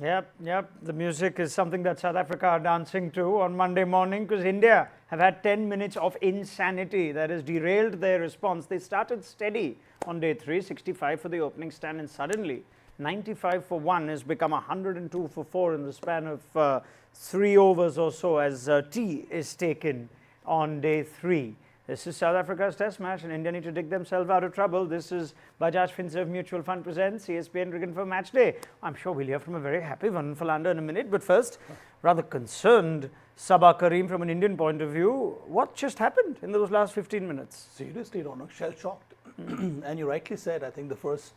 Yep. The music is something that South Africa are dancing to on Monday morning because India have had 10 minutes of insanity that has derailed their response. They started steady on day 3, 65 for the opening stand, and suddenly 95 for 1 has become 102 for 4 in the span of 3 overs or so as tea is taken on day 3. This is South Africa's test match and India need to dig themselves out of trouble. This is Bajaj Finserv Mutual Fund presents ESPNcricinfo Matchday. I'm sure we'll hear from a very happy Vernon Philander in a minute, but first, rather concerned Saba, Karim from an Indian point of view. What just happened in those last 15 minutes? Seriously, Raunak, shell-shocked. And you rightly said, I think the first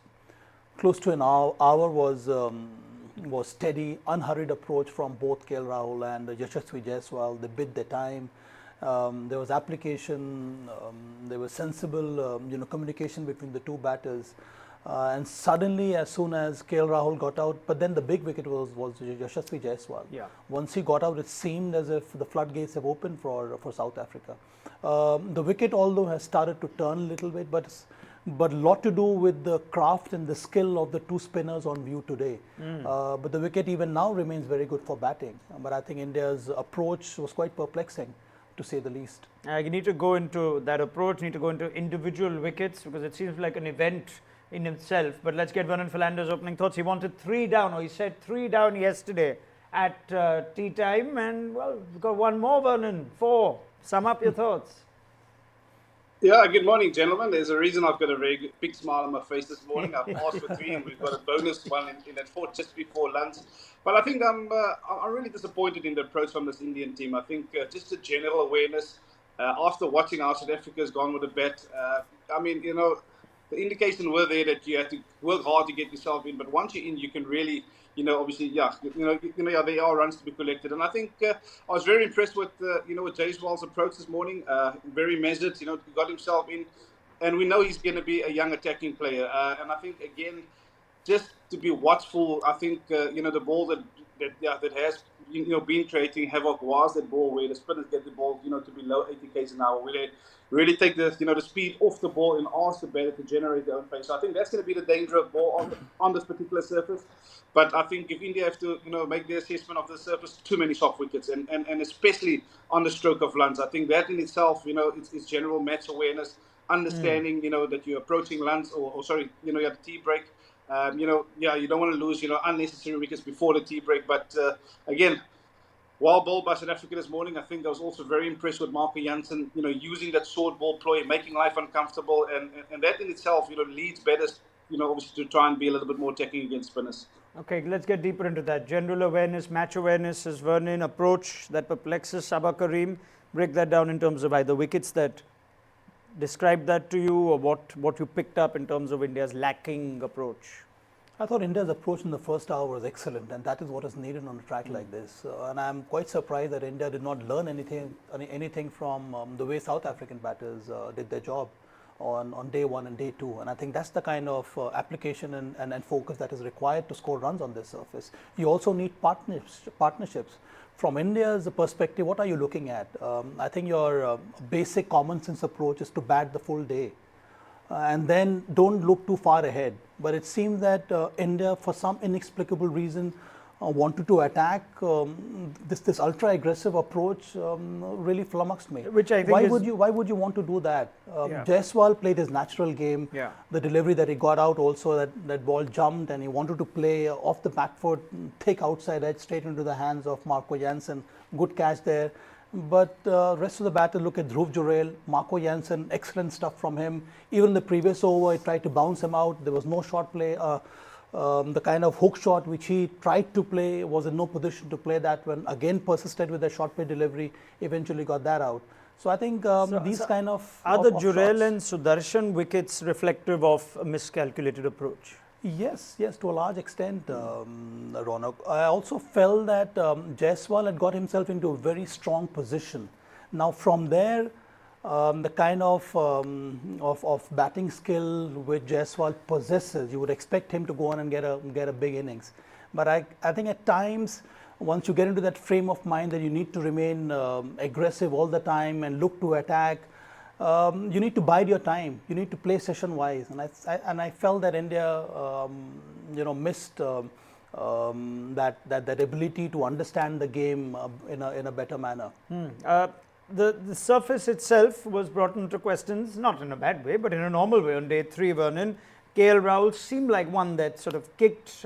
close to an hour was steady, unhurried approach from both KL Rahul and Yashasvi Jaiswal. They bid their time. There was application, there was sensible communication between the two batters, and suddenly as soon as KL Rahul got out, but then the big wicket was Yashasvi Jaiswal. Yeah. Once he got out, it seemed as if the floodgates have opened for South Africa. The wicket although has started to turn a little bit, but a lot to do with the craft and the skill of the two spinners on view today. But the wicket even now remains very good for batting. But I think India's approach was quite perplexing, to say the least. You need to go into that approach, need to go into individual wickets because it seems like an event in itself. But let's get Vernon Philander's opening thoughts. He wanted 3 down, or he said 3 down yesterday at tea time, and well, we've got one more, Vernon, 4. Sum up your thoughts. Yeah, good morning, gentlemen. There's a reason I've got a very big smile on my face this morning. I've asked for 3 and we've got a bonus one in that 4 just before lunch. But I think I'm really disappointed in the approach from this Indian team. I think just a general awareness after watching how South Africa has gone with the bat. The indication were there that you have to work hard to get yourself in. But once you're in, you can really, obviously, there are runs to be collected. And I think I was very impressed with, with Jaiswal's approach this morning. Very measured, got himself in. And we know he's going to be a young attacking player. And I think, again, just to be watchful, I think, the ball that has, been creating havoc was that ball where the spinners get the ball, to below 80 k's an hour, where they really take the speed off the ball and ask the batter to generate their own pace. So I think that's going to be the danger of ball on this particular surface. But I think if India have to, make their assessment of the surface, too many soft wickets, and especially on the stroke of runs. I think that in itself, it's general match awareness, understanding, that you're approaching runs, you have the tea break. You don't want to lose, unnecessary wickets before the tea break. But again, well bowled by South Africa this morning. I think I was also very impressed with Marco Jansen, using that short ball ploy, making life uncomfortable. And that in itself, leads batters, obviously to try and be a little bit more attacking against spinners. Okay, let's get deeper into that. General awareness, match awareness is Vernon, approach that perplexes Saba, Karim. Break that down in terms of either wickets that describe that to you or what you picked up in terms of India's lacking approach. I thought India's approach in the first hour was excellent, and that is what is needed on a track like this. And I'm quite surprised that India did not learn anything from the way South African batters did their job on day 1 and day 2. And I think that's the kind of application and focus that is required to score runs on this surface. You also need partnerships. From India's perspective, what are you looking at? I think your basic common sense approach is to bat the full day. And then don't look too far ahead. But it seems that India, for some inexplicable reason, wanted to attack. This ultra aggressive approach really flummoxed me. Which I think why would you want to do that? Jaiswal played his natural game. Yeah. The delivery that he got out also, that ball jumped and he wanted to play off the back foot, thick outside edge straight into the hands of Marco Jansen. Good catch there. But rest of the batter, look at Jurel, Marco Jansen, excellent stuff from him. Even the previous over, he tried to bounce him out. There was no shot play. The kind of hook shot which he tried to play was in no position to play that one. Again, persisted with the short play delivery, eventually got that out. So I think these kind of are the Jurel and Sudarshan wickets reflective of a miscalculated approach? Yes, to a large extent, Raunak. I also felt that Jaiswal had got himself into a very strong position. Now from there, the kind of batting skill which Jaiswal possesses, you would expect him to go on and get a big innings. But I think at times, once you get into that frame of mind that you need to remain aggressive all the time and look to attack, you need to bide your time. You need to play session wise, and I felt that India, missed that ability to understand the game in a better manner. The surface itself was brought into questions, not in a bad way, but in a normal way on day 3, Vernon. KL Rahul seemed like one that sort of kicked.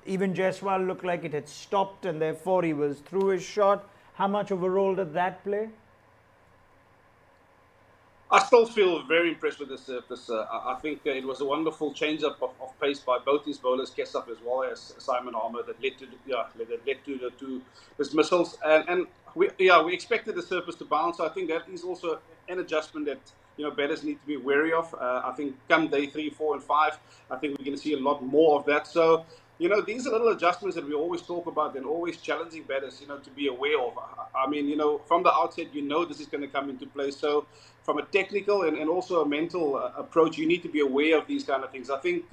Even Jaiswal looked like it had stopped and therefore he was through his shot. How much of a role did that play? I still feel very impressed with the surface. I think it was a wonderful change-up of pace by both his bowlers, Kesaf as well as Simon Harmer, that led to the two dismissals. And we expected the surface to bounce. I think that is also an adjustment that batters need to be wary of. I think come day 3, 4, and 5, I think we're going to see a lot more of that. So these are little adjustments that we always talk about and always challenging batters, to be aware of. I mean, from the outset, this is going to come into play. So from a technical and also a mental approach, you need to be aware of these kind of things. I think,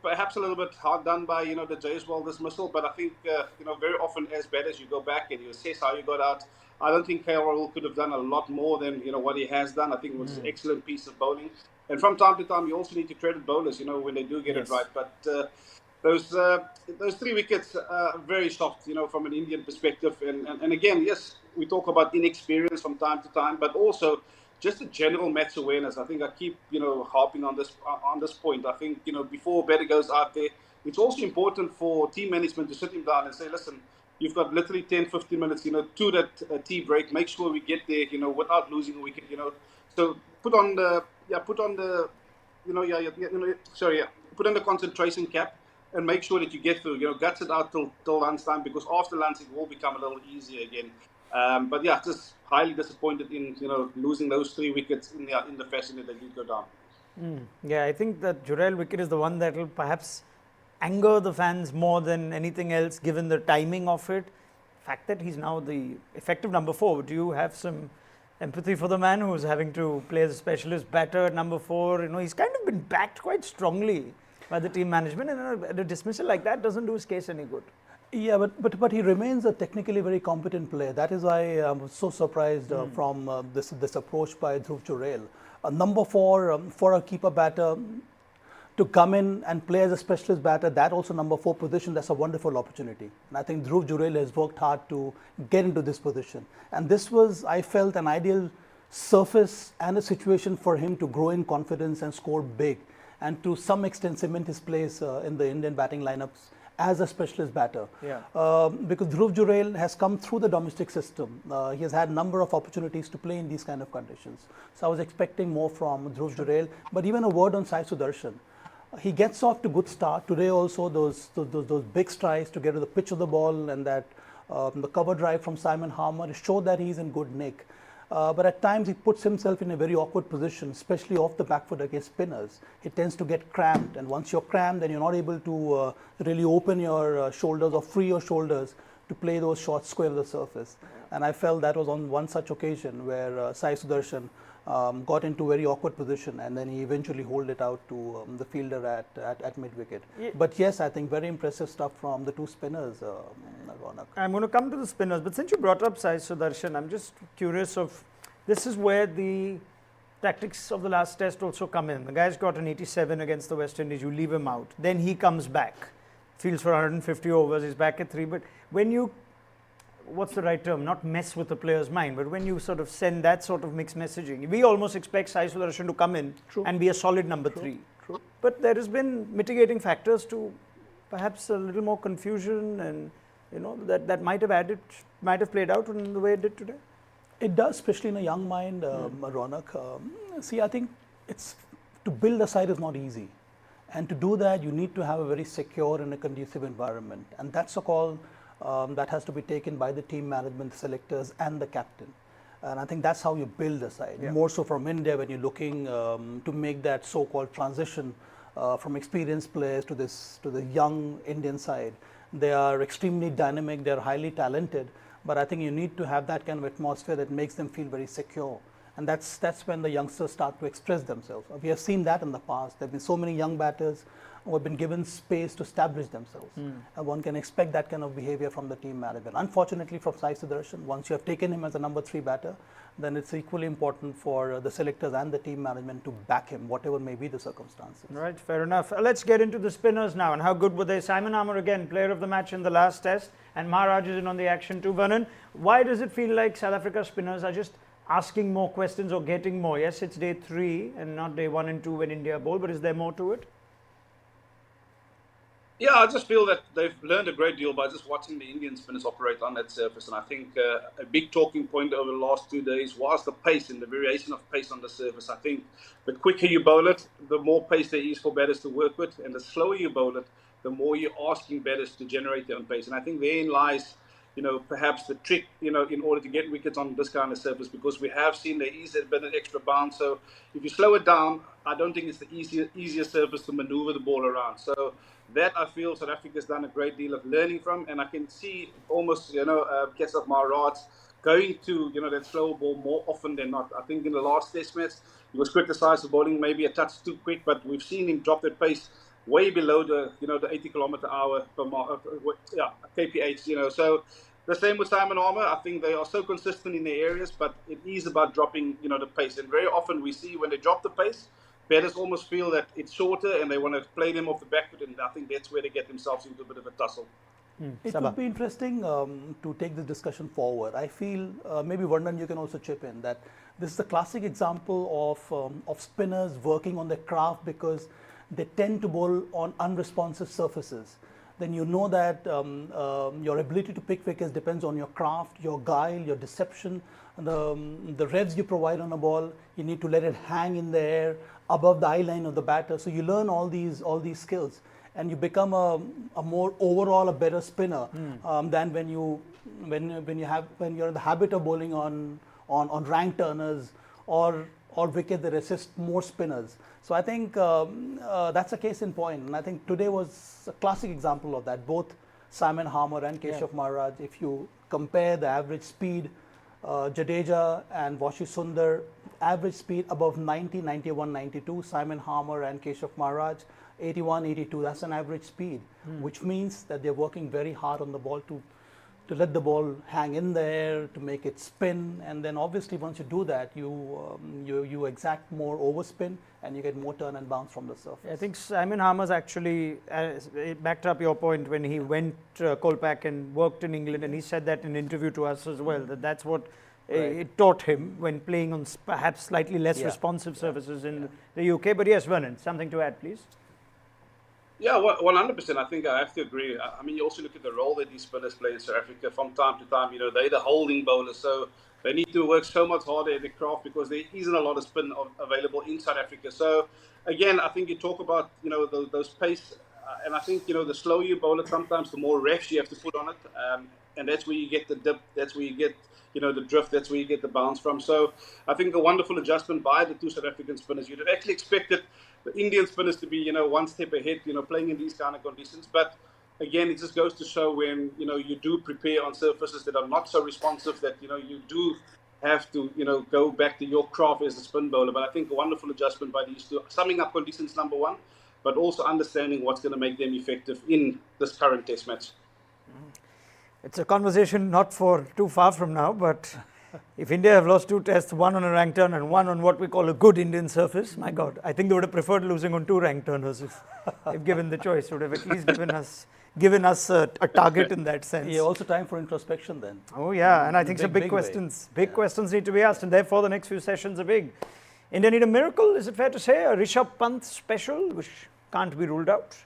perhaps a little bit hard done by, the Jaiswal dismissal, but I think, very often as batters, you go back and you assess how you got out. I don't think KL could have done a lot more than, what he has done. I think it was an excellent piece of bowling. And from time to time, you also need to credit bowlers, when they do get it right. But those 3 wickets are very soft, from an Indian perspective. And again, yes, we talk about inexperience from time to time, but also just a general match awareness. I think I keep, harping on this point. I think, before a batter goes out there, it's also important for team management to sit him down and say, listen, you've got literally 10, 15 minutes, to that tea break. Make sure we get there, without losing a wicket, So put on the concentration cap and make sure that you get through, guts it out till lunchtime, because after lunch it will become a little easier again. But yeah, just highly disappointed in losing those 3 wickets in the fashion that they did go down. Yeah, I think that Jurel wicket is the one that will perhaps anger the fans more than anything else, given the timing of it. The fact that he's now the effective number 4. Do you have some empathy for the man who's having to play as a specialist batter at number 4? He's kind of been backed quite strongly by the team management, and a dismissal like that doesn't do his case any good. Yeah, but he remains a technically very competent player. That is why I was so surprised from this approach by Dhruv Jurel. Number 4 for a keeper batter to come in and play as a specialist batter, that also number 4 position, that's a wonderful opportunity. And I think Dhruv Jurel has worked hard to get into this position. And this was, I felt, an ideal surface and a situation for him to grow in confidence and score big, and to some extent cement his place in the Indian batting lineups as a specialist batter. Yeah. Because Dhruv Jurel has come through the domestic system. He has had a number of opportunities to play in these kind of conditions. So I was expecting more from Dhruv Jurel. But even a word on Sai Sudarshan. He gets off to good start. Today also those big strides to get to the pitch of the ball, and that the cover drive from Simon Harmer showed that he's in good nick. But at times he puts himself in a very awkward position, especially off the back foot against spinners. He tends to get cramped, and once you're cramped, then you're not able to really open your shoulders or free your shoulders to play those shots square of the surface. And I felt that was on one such occasion where Sai Sudarshan got into a very awkward position, and then he eventually holed it out to the fielder at mid-wicket. Yeah. But yes, I think very impressive stuff from the 2 spinners, Raunak. I'm going to come to the spinners, but since you brought up Sai Sudarshan, I'm just curious of, this is where the tactics of the last test also come in. The guy's got an 87 against the West Indies, you leave him out. Then he comes back, fields for 150 overs, he's back at 3. But when you, what's the right term, not mess with the player's mind, but when you sort of send that sort of mixed messaging, we almost expect Sai Sudarshan to come in and be a solid number 3. True. But there has been mitigating factors to perhaps a little more confusion, and that might have played out in the way it did today. It does, especially in a young mind, Raunak. See, I think to build a side is not easy, and to do that you need to have a very secure and a conducive environment, and that's a call that has to be taken by the team management, the selectors, and the captain. And I think that's how you build a side. Yeah. More so from India, when you're looking to make that so-called transition from experienced players to the young Indian side. They are extremely dynamic, they're highly talented, but I think you need to have that kind of atmosphere that makes them feel very secure. And that's when the youngsters start to express themselves. We have seen that in the past. There have been so many young batters who have been given space to establish themselves. And one can expect that kind of behavior from the team management. Unfortunately, from Sai Sudarshan, once you have taken him as a number 3 batter, then it's equally important for the selectors and the team management to back him, whatever may be the circumstances. Right, fair enough. Let's get into the spinners now, and how good were they? Simon Harmer again, player of the match in the last test, and Maharaj is in on the action too. Vernon, why does it feel like South Africa spinners are just asking more questions or getting more? Yes, it's day 3 and not day 1 and 2 when India bowl, but is there more to it? Yeah, I just feel that they've learned a great deal by just watching the Indian spinners operate on that surface. And I think a big talking point over the last 2 days was the pace and the variation of pace on the surface. I think the quicker you bowl it, the more pace there is for batters to work with. And the slower you bowl it, the more you're asking batters to generate their own pace. And I think therein lies, perhaps the trick, in order to get wickets on this kind of surface, because we have seen there is a bit of extra bounce. So if you slow it down, I don't think it's the easier surface to maneuver the ball around. So that I feel South Africa's done a great deal of learning from, and I can see almost, Keshav Maharaj going to, that slower ball more often than not. I think in the last test match, he was criticised for bowling maybe a touch too quick, but we've seen him drop that pace way below the 80 km/h per kph, So the same with Simon Harmer. I think they are so consistent in their areas, but it is about dropping, the pace. And very often we see when they drop the pace, batters almost feel that it's shorter and they want to play them off the back foot, and I think that's where they get themselves into a bit of a tussle. It Saba. would be interesting to take this discussion forward. I feel maybe Vernon, you can also chip in that this is a classic example of spinners working on their craft, because they tend to bowl on unresponsive surfaces. Then you know that your ability to pick wickets depends on your craft, your guile, your deception, the revs you provide on a ball. You need to let it hang in the air above the eye line of the batter. So you learn all these skills, and you become a more overall a better spinner than when you're in the habit of bowling on rank turners or wicket that assist more spinners. So I think that's a case in point, and I think today was a classic example of that. Both Simon Harmer and Keshav Maharaj, if you compare the average speed, Jadeja and Vashi Sundar, average speed above 90, 91, 92. Simon Harmer and Keshav Maharaj, 81, 82. That's an average speed, which means that they're working very hard on the ball to let the ball hang in there, to make it spin, and then obviously once you do that, you exact more overspin and you get more turn and bounce from the surface. I think Simon Harmer's actually backed up your point when he went Kolpak and worked in England, and he said that in an interview to us as well, that's what it taught him when playing on perhaps slightly less responsive surfaces in the UK. But yes, Vernon, something to add, please. Yeah, 100%. I think I have to agree. I mean, you also look at the role that these spinners play in South Africa from time to time. They're the holding bowlers, so they need to work so much harder at the craft because there isn't a lot of spin available in South Africa. So, again, I think you talk about, those pace, and I think, the slower you bowl it, sometimes the more refs you have to put on it, and that's where you get the dip, that's where you get, the drift, that's where you get the bounce from. So, I think a wonderful adjustment by the two South African spinners. You'd have actually expected the Indian spinners to be, one step ahead, playing in these kind of conditions. But again, it just goes to show when, you do prepare on surfaces that are not so responsive that, you do have to, go back to your craft as a spin bowler. But I think a wonderful adjustment by these two, summing up conditions, number one, but also understanding what's going to make them effective in this current test match. It's a conversation not for too far from now, but if India have lost 2 tests, one on a rank turn and one on what we call a good Indian surface, my God, I think they would have preferred losing on 2 rank turners if given the choice. Would have at least given us a target in that sense. Yeah, also time for introspection then. Oh yeah, and I think some big questions. Big questions need to be asked, and therefore the next few sessions are big. India need a miracle, is it fair to say? A Rishabh Pant special, which can't be ruled out.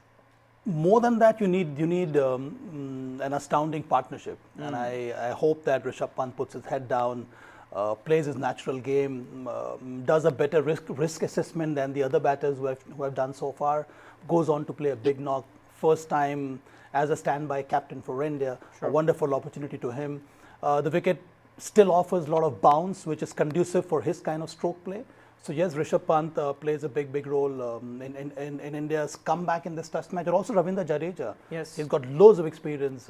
More than that, you need an astounding partnership, and I hope that Rishabh Pant puts his head down, plays his natural game, does a better risk assessment than the other batters who have done so far, goes on to play a big knock, first time as a standby captain for India. Sure. A wonderful opportunity to him. The wicket still offers a lot of bounce, which is conducive for his kind of stroke play. So yes, Rishabh Pant plays a big role in India's comeback in this test match. And also Ravindra Jadeja. Yes. He's got loads of experience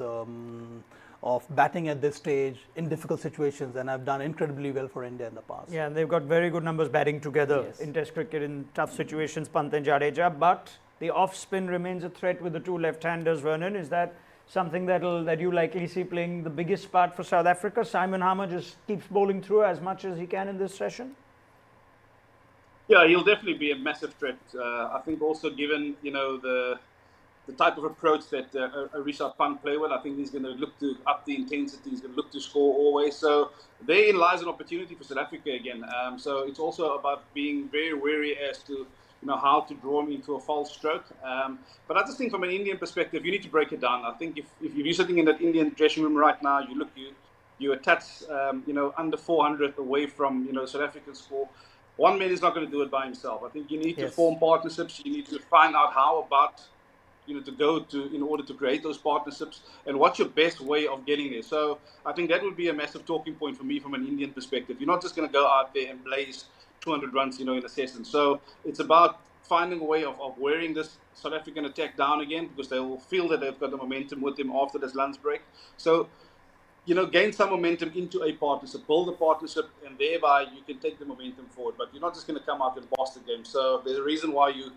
of batting at this stage in difficult situations, and have done incredibly well for India in the past. Yeah, and they've got very good numbers batting together in Test cricket in tough situations, Pant and Jadeja. But the off spin remains a threat with the two left-handers. Vernon, is that something that you likely see playing the biggest part for South Africa? Simon Harmer just keeps bowling through as much as he can in this session. Yeah, he'll definitely be a massive threat. I think also given the type of approach that Rishabh Pant play with, I think he's going to look to up the intensity. He's going to look to score always. So therein lies an opportunity for South Africa again. So it's also about being very wary as to how to draw him into a false stroke. But I just think from an Indian perspective, you need to break it down. I think if you're sitting in that Indian dressing room right now, you attach under 400 away from South African score. One man is not going to do it by himself. I think you need to form partnerships. You need to find out how about in order to create those partnerships, and what's your best way of getting there. So I think that would be a massive talking point for me from an Indian perspective. You're not just going to go out there and blaze 200 runs, in a session. So it's about finding a way of wearing this South African attack down again, because they will feel that they've got the momentum with them after this lunch break. So gain some momentum into a partnership, build a partnership, and thereby you can take the momentum forward. But you're not just going to come out and boss the game. So there's a reason why you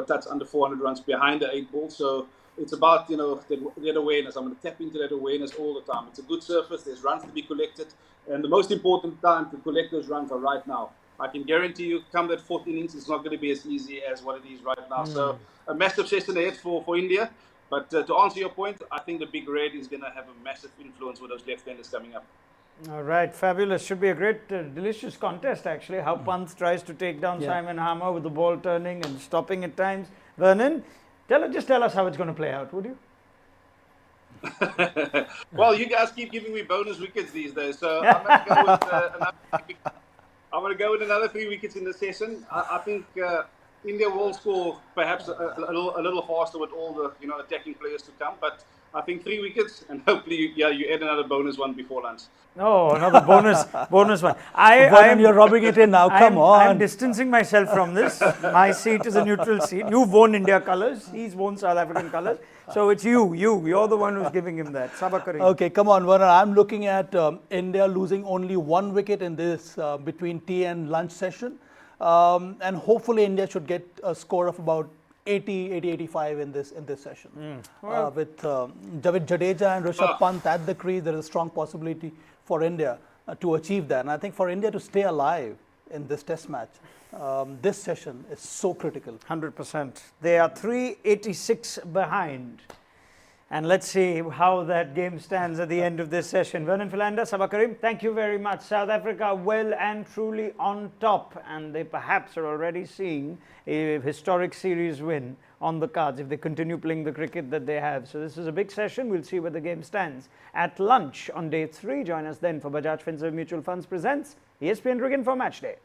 touch under 400 runs behind the 8 ball. So it's about, that awareness. I'm going to tap into that awareness all the time. It's a good surface. There's runs to be collected. And the most important time to collect those runs are right now. I can guarantee you, come that fourth innings, it's not going to be as easy as what it is right now. So a massive session ahead for India. But to answer your point, I think the big red is going to have a massive influence with those left-handers coming up. All right, fabulous. Should be a great, delicious contest, actually. How Pant tries to take down Simon Harmer with the ball turning and stopping at times. Vernon, just tell us how it's going to play out, would you? Well, you guys keep giving me bonus wickets these days, so I'm going to go with another 3 wickets in the session. I think India will score perhaps a little faster with all the attacking players to come, but I think 3 wickets, and hopefully you add another bonus one before lunch. Oh, another bonus one. You're rubbing it in now. Come on. I'm distancing myself from this. My seat is a neutral seat. You've worn India colours. He's worn South African colours. So it's you're the one who's giving him that. Saba, Karim. Okay, come on, Vernon. I'm looking at India losing only 1 wicket in this between tea and lunch session. And hopefully India should get a score of about 85 in this session. With Jadeja and Rishabh Pant at the crease, there is a strong possibility for India to achieve that. And I think for India to stay alive in this test match, this session is so critical. 100%. They are 386 behind. And let's see how that game stands at the end of this session. Vernon, Philander, Saba, Karim, thank you very much. South Africa well and truly on top, and they perhaps are already seeing a historic series win on the cards if they continue playing the cricket that they have. So this is a big session. We'll see where the game stands at lunch on day 3. Join us then for Bajaj Finserv Mutual Funds presents ESPNcricinfo Matchday.